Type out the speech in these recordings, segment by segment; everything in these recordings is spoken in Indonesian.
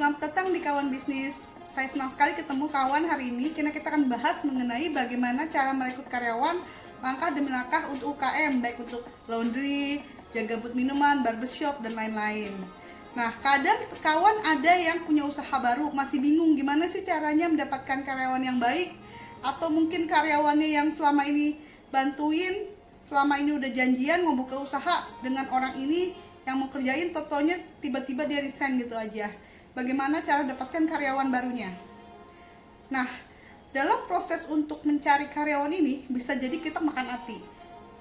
Selamat datang di Kawan Bisnis. Saya senang sekali ketemu kawan hari ini karena kita akan bahas mengenai bagaimana cara merekrut karyawan langkah demi langkah untuk UKM, baik untuk laundry, jaga but minuman, barbershop, dan lain-lain. Nah, kadang kawan ada yang punya usaha baru, masih bingung gimana sih caranya mendapatkan karyawan yang baik, atau mungkin karyawannya yang selama ini bantuin, selama ini udah janjian mau buka usaha dengan orang ini yang mau kerjain, totonya tiba-tiba dia resign gitu aja. Bagaimana cara dapatkan karyawan barunya? Nah, dalam proses untuk mencari karyawan ini bisa jadi kita makan hati.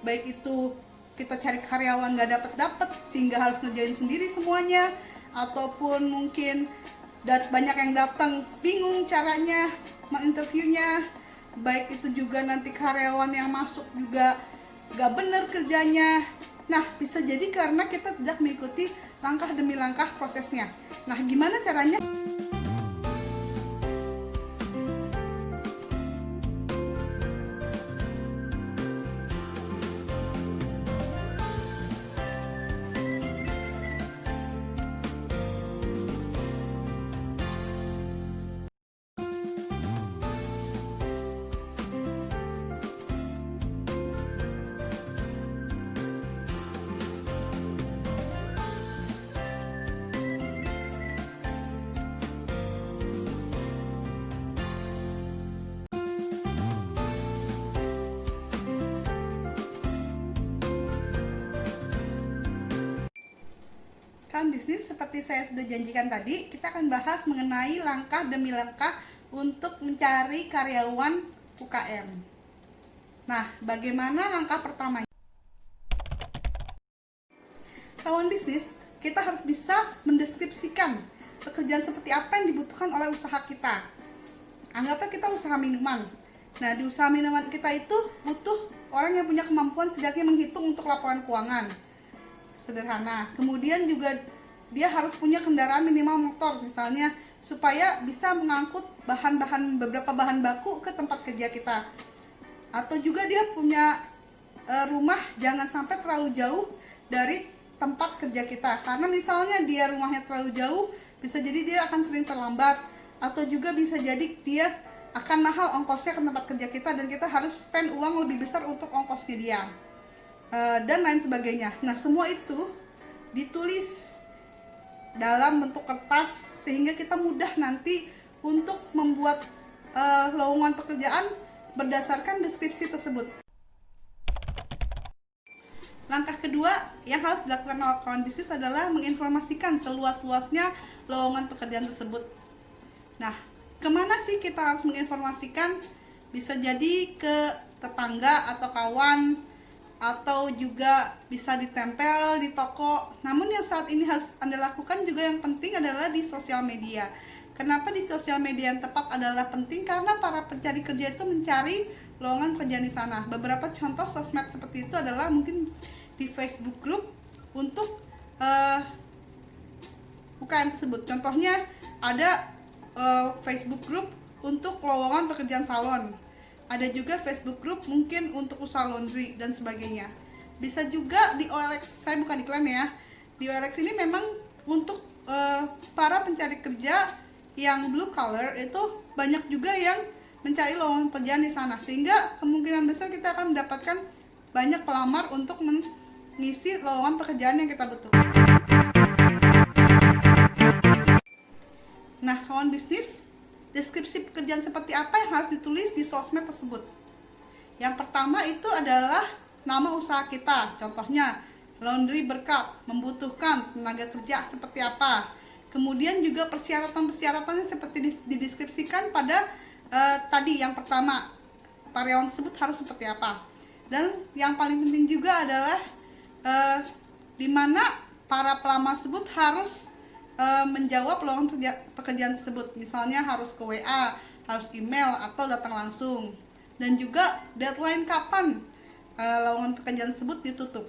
Baik itu kita cari karyawan nggak dapet sehingga harus ngerjain sendiri semuanya, ataupun mungkin banyak yang datang bingung caranya menginterviewnya. Baik itu juga nanti karyawan yang masuk juga nggak bener kerjanya. Nah, bisa jadi karena kita tidak mengikuti langkah demi langkah prosesnya. Nah, gimana caranya? Kawan bisnis, seperti saya sudah janjikan tadi, kita akan bahas mengenai langkah demi langkah untuk mencari karyawan UKM. Nah, bagaimana langkah pertamanya? Kawan bisnis, kita harus bisa mendeskripsikan pekerjaan seperti apa yang dibutuhkan oleh usaha kita. Anggaplah kita usaha minuman. Nah, di usaha minuman kita itu butuh orang yang punya kemampuan setidaknya menghitung untuk laporan keuangan. Sederhana. Kemudian juga dia harus punya kendaraan minimal motor misalnya, supaya bisa mengangkut beberapa bahan baku ke tempat kerja kita. Atau juga dia punya rumah jangan sampai terlalu jauh dari tempat kerja kita, karena misalnya dia rumahnya terlalu jauh, bisa jadi dia akan sering terlambat, atau juga bisa jadi dia akan mahal ongkosnya ke tempat kerja kita dan kita harus spend uang lebih besar untuk ongkosnya dia. Dan lain sebagainya. Nah, semua itu ditulis dalam bentuk kertas sehingga kita mudah nanti untuk membuat lowongan pekerjaan berdasarkan deskripsi tersebut. Langkah kedua yang harus dilakukan oleh kawan bisnis adalah menginformasikan seluas-luasnya lowongan pekerjaan tersebut. Nah, kemana sih kita harus menginformasikan? Bisa jadi ke tetangga atau kawan, atau juga bisa ditempel di toko. Namun yang saat ini harus Anda lakukan juga yang penting adalah di sosial media. Kenapa di sosial media yang tepat adalah penting? Karena para pencari kerja itu mencari lowongan pekerjaan di sana. Beberapa contoh sosmed seperti itu adalah mungkin di Facebook Group untuk UKM tersebut. Contohnya ada Facebook Group untuk lowongan pekerjaan salon. Ada juga Facebook Group mungkin untuk usaha laundry dan sebagainya. Bisa juga di OLX, saya bukan iklan ya. Di OLX ini memang untuk para pencari kerja yang blue collar itu banyak juga yang mencari lowongan pekerjaan di sana. Sehingga kemungkinan besar kita akan mendapatkan banyak pelamar untuk mengisi lowongan pekerjaan yang kita butuhkan. Nah, kawan bisnis, deskripsi pekerjaan seperti apa yang harus ditulis di sosmed tersebut. Yang pertama itu adalah nama usaha kita. Contohnya, laundry berkat, membutuhkan tenaga kerja seperti apa. Kemudian juga persyaratan-persyaratannya seperti dideskripsikan pada tadi yang pertama, karyawan tersebut harus seperti apa. Dan yang paling penting juga adalah di mana para pelamar tersebut harus menjawab lowongan pekerjaan tersebut. Misalnya harus ke WA, harus email, atau datang langsung. Dan juga deadline kapan lowongan pekerjaan tersebut ditutup.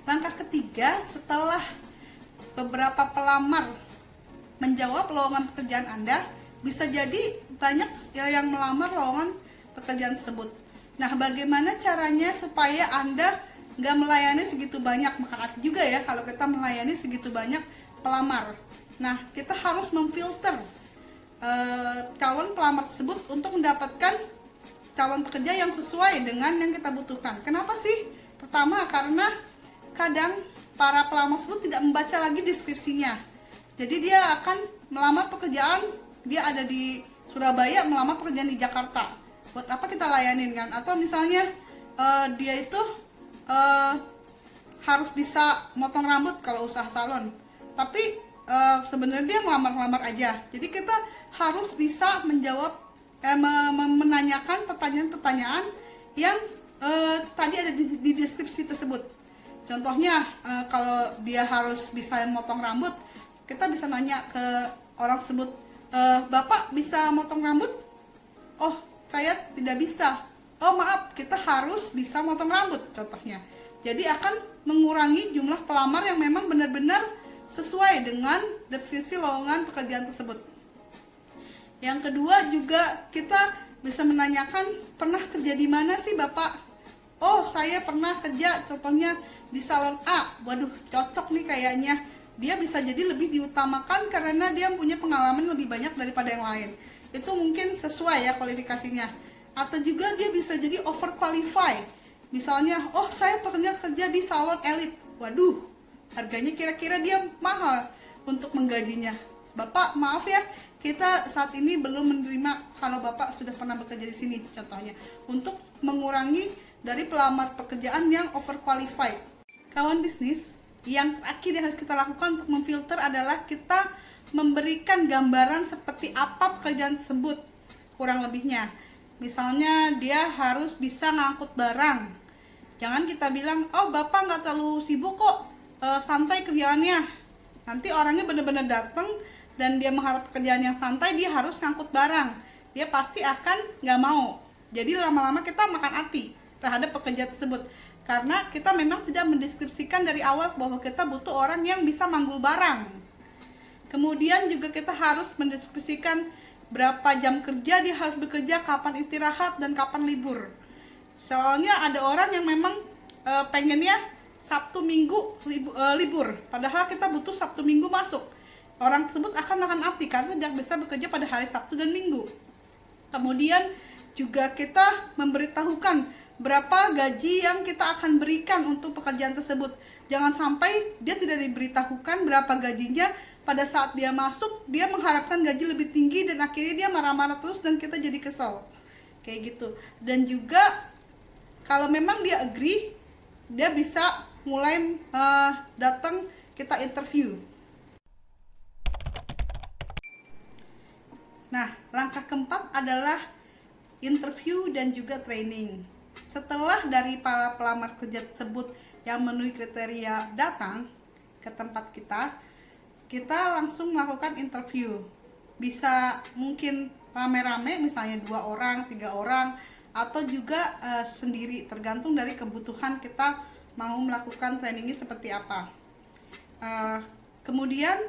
Langkah ketiga, setelah beberapa pelamar menjawab lowongan pekerjaan Anda, bisa jadi banyak yang melamar lowongan pekerjaan tersebut. Nah, bagaimana caranya supaya Anda nggak melayani segitu banyak? Makan hati juga ya kalau kita melayani segitu banyak pelamar. Nah, kita harus memfilter calon pelamar tersebut untuk mendapatkan calon pekerja yang sesuai dengan yang kita butuhkan. Kenapa sih? Pertama, karena kadang para pelamar tersebut tidak membaca lagi deskripsinya. Jadi dia akan melamar pekerjaan, dia ada di Surabaya melamar pekerjaan di Jakarta. Buat apa kita layanin kan? Atau misalnya dia itu harus bisa motong rambut kalau usaha salon, tapi sebenarnya dia ngelamar-ngelamar aja. Jadi kita harus bisa menjawab, menanyakan pertanyaan-pertanyaan yang tadi ada di deskripsi tersebut. Contohnya kalau dia harus bisa motong rambut, kita bisa nanya ke orang tersebut, Bapak bisa motong rambut? Oh, saya tidak bisa. Oh maaf, kita harus bisa motong rambut contohnya. Jadi akan mengurangi jumlah pelamar yang memang benar-benar sesuai dengan deskripsi lowongan pekerjaan tersebut. Yang kedua juga kita bisa menanyakan, pernah kerja di mana sih Bapak? Oh, saya pernah kerja contohnya di salon A. Waduh, cocok nih kayaknya. Dia bisa jadi lebih diutamakan karena dia punya pengalaman lebih banyak daripada yang lain. Itu mungkin sesuai ya kualifikasinya. Atau juga dia bisa jadi overqualified. Misalnya, oh saya pernah kerja di salon elit. Waduh, harganya kira-kira dia mahal untuk menggajinya. Bapak, maaf ya, kita saat ini belum menerima kalau Bapak sudah pernah bekerja di sini contohnya. Untuk mengurangi dari pelamar pekerjaan yang overqualified. Kawan bisnis, yang terakhir yang harus kita lakukan untuk memfilter adalah kita memberikan gambaran seperti apa pekerjaan tersebut kurang lebihnya. Misalnya dia harus bisa ngangkut barang. Jangan kita bilang, oh Bapak nggak terlalu sibuk kok, santai kerjaannya. Nanti orangnya benar-benar datang dan dia mengharap pekerjaan yang santai, dia harus ngangkut barang. Dia pasti akan nggak mau. Jadi lama-lama kita makan hati terhadap pekerja tersebut. Karena kita memang tidak mendeskripsikan dari awal bahwa kita butuh orang yang bisa manggul barang. Kemudian juga kita harus mendeskripsikan berapa jam kerja dia harus bekerja, kapan istirahat, dan kapan libur. Soalnya ada orang yang memang pengennya Sabtu Minggu libur, padahal kita butuh Sabtu Minggu masuk. Orang tersebut akan makan hati karena tidak bisa bekerja pada hari Sabtu dan Minggu. Kemudian juga kita memberitahukan berapa gaji yang kita akan berikan untuk pekerjaan tersebut. Jangan sampai dia tidak diberitahukan berapa gajinya, pada saat dia masuk dia mengharapkan gaji lebih tinggi dan akhirnya dia marah-marah terus dan kita jadi kesel. Kayak gitu. Dan juga kalau memang dia agree, dia bisa mulai datang kita interview. Nah, langkah keempat adalah interview dan juga training. Setelah dari para pelamar kerja tersebut yang memenuhi kriteria datang ke tempat kita, kita langsung melakukan interview. Bisa mungkin rame-rame, misalnya 2 orang, 3 orang, atau juga sendiri, tergantung dari kebutuhan kita mau melakukan trainingnya seperti apa. Kemudian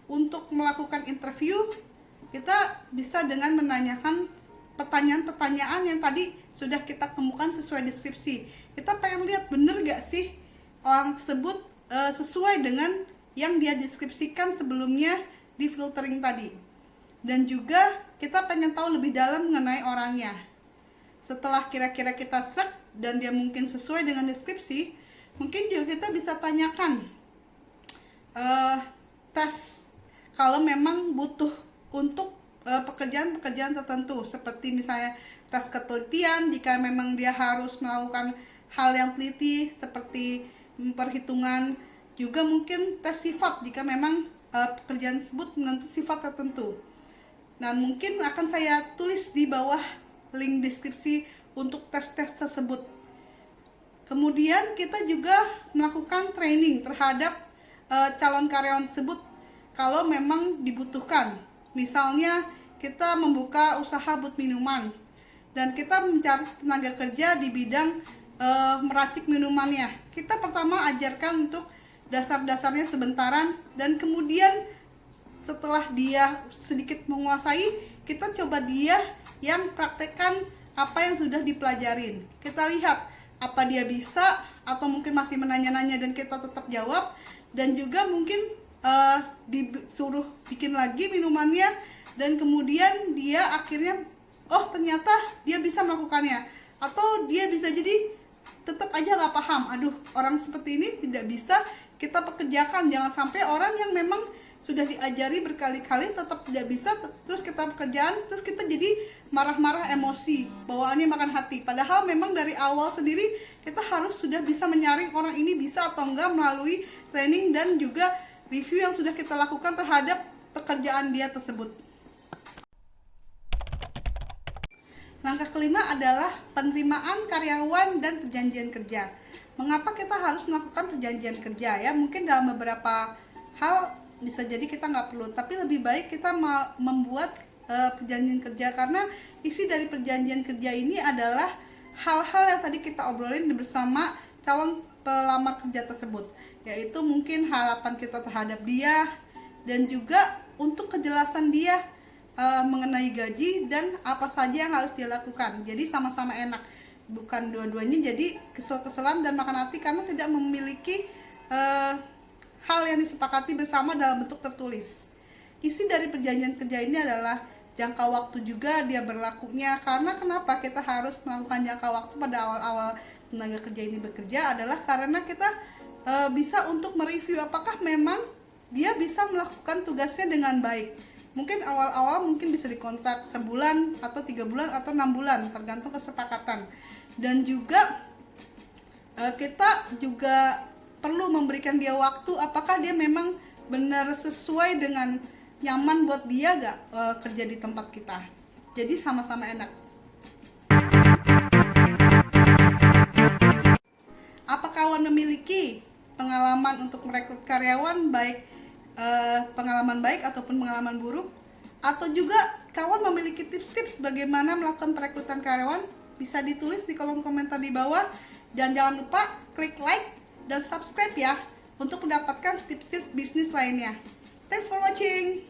untuk melakukan interview, kita bisa dengan menanyakan pertanyaan-pertanyaan yang tadi sudah kita temukan sesuai deskripsi. Kita pengen lihat bener gak sih orang tersebut sesuai dengan yang dia deskripsikan sebelumnya di filtering tadi. Dan juga kita pengen tahu lebih dalam mengenai orangnya. Setelah kira-kira kita sek dan dia mungkin sesuai dengan deskripsi, mungkin juga kita bisa tanyakan tes kalau memang butuh untuk pekerjaan-pekerjaan tertentu, seperti misalnya tes ketelitian jika memang dia harus melakukan hal yang teliti seperti perhitungan, juga mungkin tes sifat jika memang pekerjaan tersebut menuntut sifat tertentu. Dan mungkin akan saya tulis di bawah link deskripsi untuk tes-tes tersebut. Kemudian kita juga melakukan training terhadap calon karyawan tersebut kalau memang dibutuhkan. Misalnya kita membuka usaha but minuman dan kita mencari tenaga kerja di bidang meracik minumannya. Kita pertama ajarkan untuk dasar-dasarnya sebentaran, dan kemudian setelah dia sedikit menguasai, kita coba dia yang praktekkan apa yang sudah dipelajarin. Kita lihat apa dia bisa, atau mungkin masih menanya-nanya dan kita tetap jawab. Dan juga mungkin disuruh bikin lagi minumannya, dan kemudian dia akhirnya oh ternyata dia bisa melakukannya, atau dia bisa jadi tetap aja nggak paham. Aduh, orang seperti ini tidak bisa kita pekerjakan. Jangan sampai orang yang memang sudah diajari berkali-kali tetap tidak bisa, terus kita pekerjaan, terus kita jadi marah-marah, emosi, bawaannya makan hati. Padahal memang dari awal sendiri kita harus sudah bisa menyaring orang ini bisa atau enggak melalui training dan juga review yang sudah kita lakukan terhadap pekerjaan dia tersebut. Langkah kelima adalah penerimaan karyawan dan perjanjian kerja. Mengapa kita harus melakukan perjanjian kerja ya? Mungkin dalam beberapa hal bisa jadi kita nggak perlu, tapi lebih baik kita membuat perjanjian kerja, karena isi dari perjanjian kerja ini adalah hal-hal yang tadi kita obrolin bersama calon pelamar kerja tersebut, yaitu mungkin harapan kita terhadap dia dan juga untuk kejelasan dia mengenai gaji dan apa saja yang harus dia lakukan. Jadi sama-sama enak, bukan dua-duanya jadi kesel-keselan dan makan hati karena tidak memiliki hal yang disepakati bersama dalam bentuk tertulis. Isi dari perjanjian kerja ini adalah jangka waktu juga dia berlakunya. Karena kenapa kita harus melakukan jangka waktu pada awal-awal tenaga kerja ini bekerja adalah karena kita bisa untuk mereview apakah memang dia bisa melakukan tugasnya dengan baik. Mungkin awal-awal mungkin bisa dikontrak sebulan atau 3 bulan atau 6 bulan tergantung kesepakatan. Dan juga kita juga perlu memberikan dia waktu, apakah dia memang benar sesuai dengan nyaman buat dia gak kerja di tempat kita. Jadi sama-sama enak. Apa kawan memiliki pengalaman untuk merekrut karyawan, baik pengalaman baik ataupun pengalaman buruk? Atau juga kawan memiliki tips-tips bagaimana melakukan perekrutan karyawan? Bisa ditulis di kolom komentar di bawah. Dan jangan lupa klik like dan subscribe ya untuk mendapatkan tips-tips bisnis lainnya. Thanks for watching.